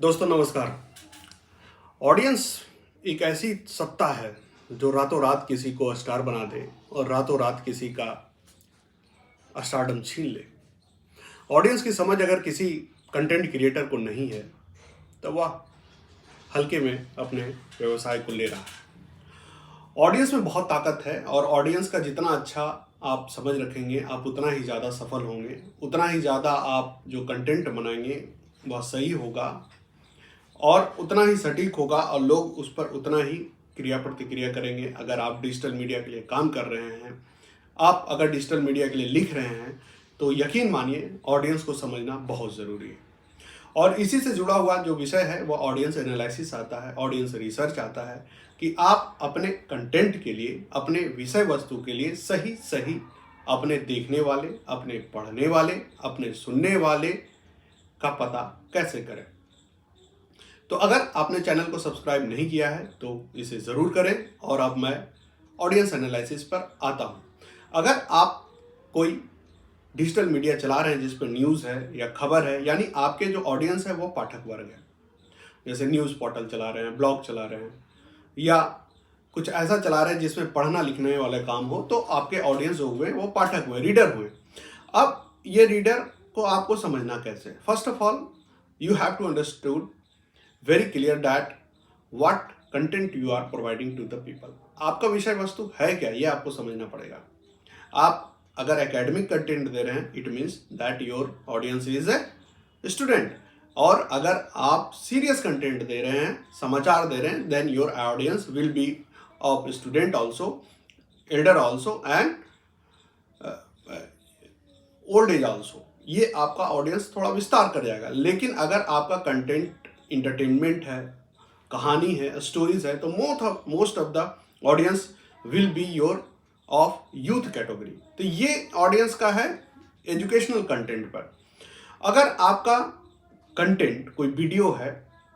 दोस्तों नमस्कार। ऑडियंस एक ऐसी सत्ता है जो रातों रात किसी को स्टार बना दे और रातों रात किसी का स्टारडम छीन ले। ऑडियंस की समझ अगर किसी कंटेंट क्रिएटर को नहीं है तो वह हल्के में अपने व्यवसाय को ले रहा है। ऑडियंस में बहुत ताकत है और ऑडियंस का जितना अच्छा आप समझ रखेंगे आप उतना ही ज़्यादा सफल होंगे, उतना ही ज़्यादा आप जो कंटेंट बनाएंगे वह सही होगा और उतना ही सटीक होगा और लोग उस पर उतना ही क्रिया प्रतिक्रिया करेंगे। अगर आप डिजिटल मीडिया के लिए काम कर रहे हैं, आप अगर डिजिटल मीडिया के लिए लिख रहे हैं तो यकीन मानिए ऑडियंस को समझना बहुत ज़रूरी है। और इसी से जुड़ा हुआ जो विषय है वो ऑडियंस एनालिसिस आता है, ऑडियंस रिसर्च आता है कि आप अपने कंटेंट के लिए, अपने विषय वस्तु के लिए सही सही अपने देखने वाले, अपने पढ़ने वाले, अपने सुनने वाले का पता कैसे करें। तो अगर आपने चैनल को सब्सक्राइब नहीं किया है तो इसे ज़रूर करें। और अब मैं ऑडियंस एनालिसिस पर आता हूं। अगर आप कोई डिजिटल मीडिया चला रहे हैं जिस पर न्यूज़ है या खबर है, यानी आपके जो ऑडियंस है वो पाठक वर्ग है, जैसे न्यूज़ पोर्टल चला रहे हैं, ब्लॉग चला रहे हैं या कुछ ऐसा चला रहे हैं जिसमें पढ़ना लिखने वाले काम हो, तो आपके ऑडियंस हुए वो पाठक हुए, रीडर हुए। अब ये रीडर को आपको समझना कैसे? First of all you have to understood very clear that what content you are providing to the people। आपका विषय वस्तु है क्या, ये आपको समझना पड़ेगा। आप अगर एकेडमिक कंटेंट दे रहे हैं it means that your audience is a student, और अगर आप सीरियस कंटेंट दे रहे हैं, समाचार दे रहे हैं, then your audience will be of student also, elder also and old age also. ये आपका ऑडियंस थोड़ा विस्तार कर जाएगा। लेकिन अगर आपका कंटेंट इंटरटेनमेंट है, कहानी है, स्टोरीज है, तो most of the audience will be your of youth category. तो ये ऑडियंस का है एजुकेशनल कंटेंट पर। अगर आपका कंटेंट कोई वीडियो है,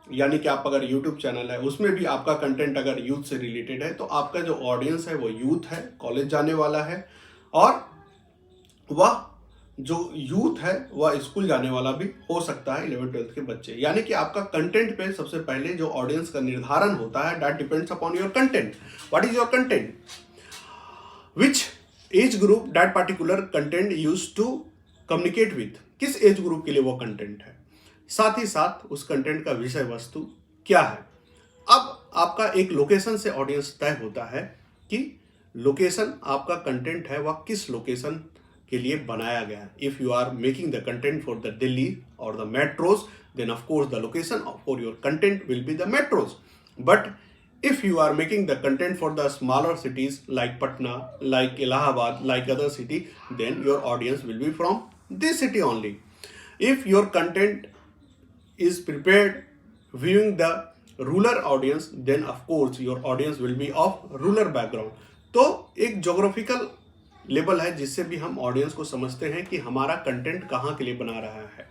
यानी कि आप अगर यूट्यूब चैनल है उसमें भी आपका कंटेंट अगर यूथ से रिलेटेड है, तो आपका जो ऑडियंस है वो यूथ है, कॉलेज जाने वाला है, और वह जो यूथ है वह स्कूल जाने वाला भी हो सकता है, 11th-12th के बच्चे। यानी कि आपका कंटेंट पे सबसे पहले जो ऑडियंस का निर्धारण होता है, that depends upon your content. What is your content, which age group that particular content use to communicate with, किस एज ग्रुप के लिए वो कंटेंट है, साथ ही साथ उस कंटेंट का विषय वस्तु क्या है। अब आपका एक लोकेशन से ऑडियंस तय होता है कि लोकेशन आपका कंटेंट है वह किस लोकेशन के लिए बनाया गया है। If you are making the content for the Delhi और the metros, then of course the location for your content will be the metros. But if you are making the content for the smaller cities like Patna, like Allahabad, like other city, then your audience will be from this city only. If your content is prepared viewing the rural audience, then of course your audience will be of rural background। तो एक geographical level है जिससे भी हम audience को समझते हैं कि हमारा कंटेंट कहाँ के लिए बना रहा है।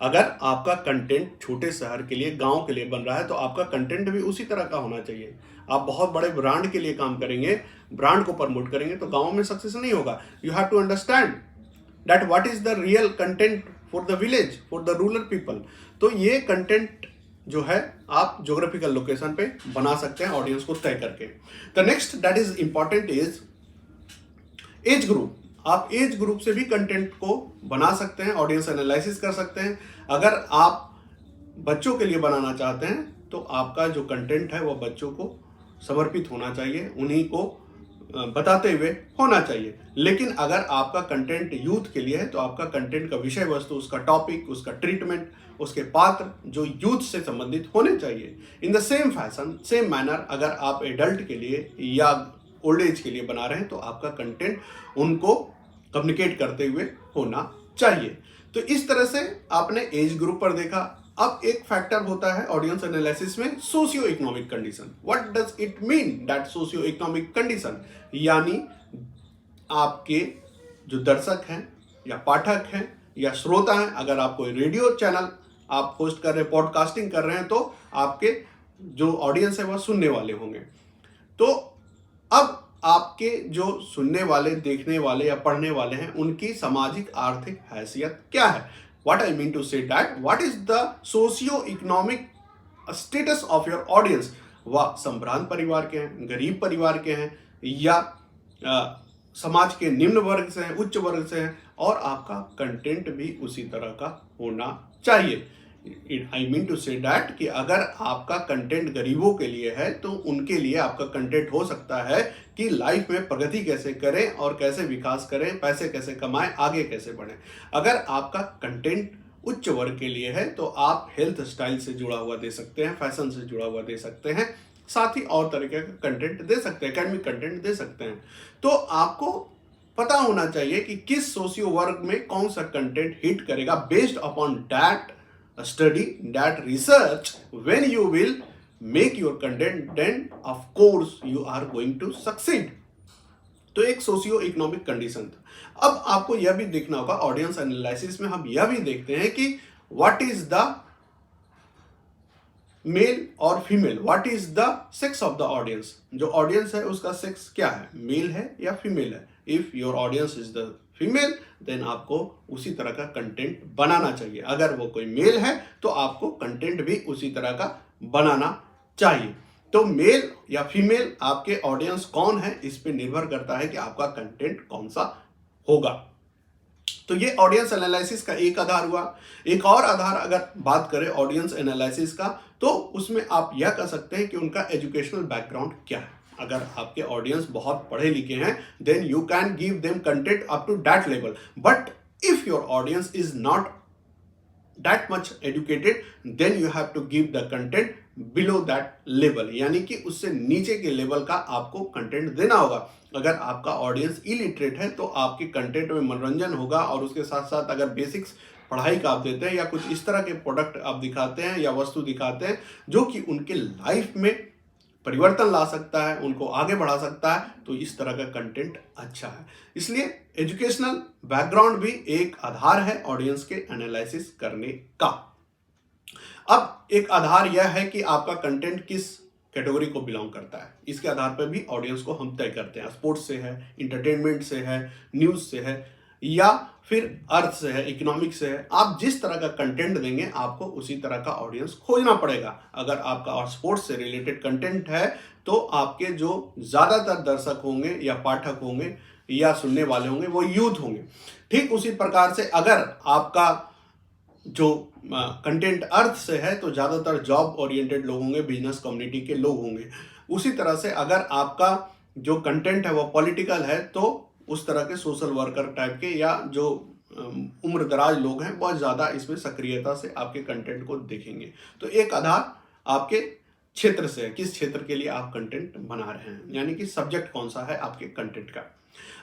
अगर आपका कंटेंट छोटे शहर के लिए, गांव के लिए बन रहा है, तो आपका कंटेंट भी उसी तरह का होना चाहिए। आप बहुत बड़े ब्रांड के लिए काम करेंगे, ब्रांड को प्रमोट करेंगे, तो गांव में सक्सेस नहीं होगा। You have to understand that what is the real content for the village, for the rural people. तो ये कंटेंट जो है आप ज्योग्राफिकल लोकेशन पे बना सकते हैं ऑडियंस को तय करके। The next that is important is age group. आप एज ग्रुप से भी कंटेंट को बना सकते हैं, ऑडियंस एनालिसिस कर सकते हैं। अगर आप बच्चों के लिए बनाना चाहते हैं तो आपका जो कंटेंट है वो बच्चों को समर्पित होना चाहिए, उन्हीं को बताते हुए होना चाहिए। लेकिन अगर आपका कंटेंट यूथ के लिए है तो आपका कंटेंट का विषय वस्तु, उसका टॉपिक, उसका ट्रीटमेंट, उसके पात्र जो यूथ से संबंधित होने चाहिए। In the same fashion, same manner, अगर आप एडल्ट के लिए या ओल्ड एज के लिए बना रहे हैं तो आपका कंटेंट उनको कम्युनिकेट करते हुए होना चाहिए। तो इस तरह से आपने एज ग्रुप पर देखा। अब एक फैक्टर होता है ऑडियंस एनालिसिस में, socio economic condition. What does it mean that socio economic condition, यानी आपके जो दर्शक हैं या पाठक हैं या श्रोता हैं, अगर आप कोई रेडियो चैनल आप होस्ट कर रहे हैं, पॉडकास्टिंग कर रहे हैं, तो आपके जो ऑडियंस है वह सुनने वाले होंगे। तो अब आपके जो सुनने वाले, देखने वाले या पढ़ने वाले हैं, उनकी सामाजिक आर्थिक हैसियत क्या है। What I mean to say that what is the socio-economic status of your audience, वह संभ्रांत परिवार के हैं, गरीब परिवार के हैं, या समाज के निम्न वर्ग से हैं, उच्च वर्ग से हैं, और आपका कंटेंट भी उसी तरह का होना चाहिए। I mean to say that कि अगर आपका कंटेंट गरीबों के लिए है तो उनके लिए आपका कंटेंट हो सकता है कि लाइफ में प्रगति कैसे करें और कैसे विकास करें, पैसे कैसे कमाएं, आगे कैसे बढ़ें। अगर आपका कंटेंट उच्च वर्ग के लिए है तो आप हेल्थ स्टाइल से जुड़ा हुआ दे सकते हैं, फैशन से जुड़ा हुआ दे सकते हैं, साथ ही और तरीके का कंटेंट दे सकते हैं, एकेडमिक कंटेंट दे सकते हैं। तो आपको पता होना चाहिए कि किस सोशियो वर्ग में कौन सा कंटेंट हिट करेगा। Based upon that study, that research, when you will make your content, then of course you are going to succeed. तो एक सोशियो इकोनॉमिक कंडीशन था। अब आपको यह भी देखना होगा, ऑडियंस एनालिसिस में हम यह भी देखते हैं कि व्हाट इज द मेल और female, what is the sex of the audience. जो ऑडियंस है उसका सेक्स क्या है, मेल है या फीमेल है। If your audience is the female, then आपको उसी तरह का कंटेंट बनाना चाहिए। अगर वो कोई मेल है तो आपको कंटेंट भी उसी तरह का बनाना चाहिए। तो मेल या फीमेल, आपके ऑडियंस कौन है, इस पे निर्भर करता है कि आपका कंटेंट कौन सा होगा। तो ये ऑडियंस एनालिसिस का एक आधार हुआ। एक और आधार अगर बात करें ऑडियंस एनालिसिस का, तो उसमें आप यह कह सकते हैं कि उनका एजुकेशनल बैकग्राउंड क्या है। अगर आपके ऑडियंस बहुत पढ़े लिखे हैं, then you can give them content up to that level. But if your audience is not that much educated, then you have to give the content below that level, यानी कि उससे नीचे के लेवल का आपको कंटेंट देना होगा। अगर आपका ऑडियंस इलिटरेट है तो आपके कंटेंट में मनोरंजन होगा, और उसके साथ साथ अगर बेसिक्स पढ़ाई का आप देते हैं या कुछ इस तरह के प्रोडक्ट आप दिखाते हैं या वस्तु दिखाते हैं जो कि उनके लाइफ में परिवर्तन ला सकता है, उनको आगे बढ़ा सकता है, तो इस तरह का कंटेंट अच्छा है। इसलिए एजुकेशनल बैकग्राउंड भी एक आधार है ऑडियंस के एनालिसिस करने का। अब एक आधार यह है कि आपका कंटेंट किस कैटेगरी को बिलोंग करता है। इसके आधार पर भी ऑडियंस को हम तय करते हैं। स्पोर्ट्स से है, इंटरटेनमेंट से है, न्यूज से है, या फिर अर्थ से है, इकोनॉमिक से है। आप जिस तरह का कंटेंट देंगे आपको उसी तरह का ऑडियंस खोजना पड़ेगा। अगर आपका स्पोर्ट्स से रिलेटेड कंटेंट है तो आपके जो ज़्यादातर दर्शक होंगे या पाठक होंगे या सुनने वाले होंगे वो यूथ होंगे। ठीक उसी प्रकार से अगर आपका जो कंटेंट अर्थ से है तो ज़्यादातर जॉब ओरिएंटेड लोग होंगे, बिजनेस कम्युनिटी के लोग होंगे। उसी तरह से अगर आपका जो कंटेंट है वो पॉलिटिकल है तो उस तरह के सोशल वर्कर टाइप के या जो उम्र दराज लोग हैं बहुत ज़्यादा इसमें सक्रियता से आपके कंटेंट को देखेंगे। तो एक आधार आपके क्षेत्र से है, किस क्षेत्र के लिए आप कंटेंट बना रहे हैं, यानी कि सब्जेक्ट कौन सा है आपके कंटेंट का।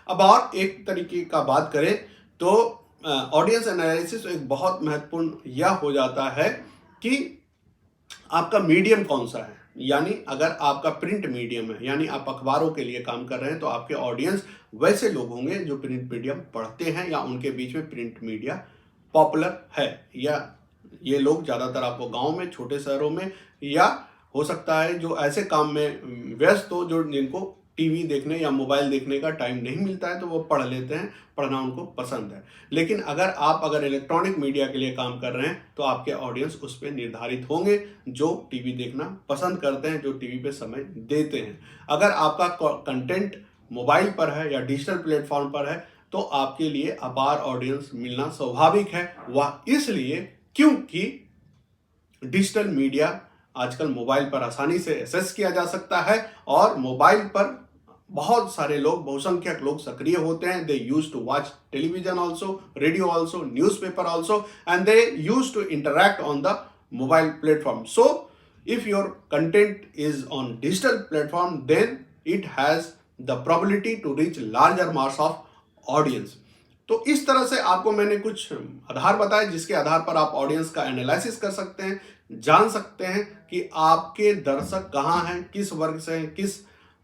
अब और एक तरीके का बात करें तो ऑडियंस एनालिसिस एक बहुत महत्वपूर्ण यह हो जाता है कि आपका मीडियम कौन सा है। यानी अगर आपका प्रिंट मीडियम है, यानी आप अखबारों के लिए काम कर रहे हैं, तो आपके ऑडियंस वैसे लोग होंगे जो प्रिंट मीडियम पढ़ते हैं या उनके बीच में प्रिंट मीडिया पॉपुलर है। या ये लोग ज़्यादातर आपको गांव में, छोटे शहरों में, या हो सकता है जो ऐसे काम में व्यस्त हो जो जिनको टीवी देखने या मोबाइल देखने का टाइम नहीं मिलता है तो वो पढ़ लेते हैं, पढ़ना उनको पसंद है। लेकिन अगर इलेक्ट्रॉनिक मीडिया के लिए काम कर रहे हैं तो आपके ऑडियंस उस पर निर्धारित होंगे जो टीवी देखना पसंद करते हैं, जो टीवी पे समय देते हैं। अगर आपका कंटेंट मोबाइल पर है या डिजिटल प्लेटफॉर्म पर है तो आपके लिए अपार ऑडियंस मिलना स्वाभाविक है। वह इसलिए क्योंकि डिजिटल मीडिया आजकल मोबाइल पर आसानी से एक्सेस किया जा सकता है, और मोबाइल पर बहुत सारे लोग, बहुसंख्यक लोग सक्रिय होते हैं। They use to watch television also, radio also, newspaper also, and they use to interact on the mobile platform. So if your content is on digital platform, then it has the probability to reach larger mass of audience. तो इस तरह से आपको मैंने कुछ आधार बताए जिसके आधार पर आप ऑडियंस का एनालिसिस कर सकते हैं, जान सकते हैं कि आपके दर्शक कहाँ हैं, किस वर्ग से हैं, किस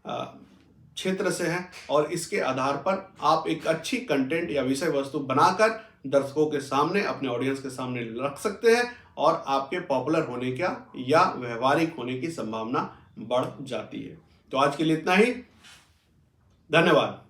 क्षेत्र से हैं, और इसके आधार पर आप एक अच्छी कंटेंट या विषय वस्तु बनाकर दर्शकों के सामने, अपने ऑडियंस के सामने रख सकते हैं, और आपके पॉपुलर होने का या व्यवहारिक होने की संभावना बढ़ जाती है। तो आज के लिए इतना ही। धन्यवाद।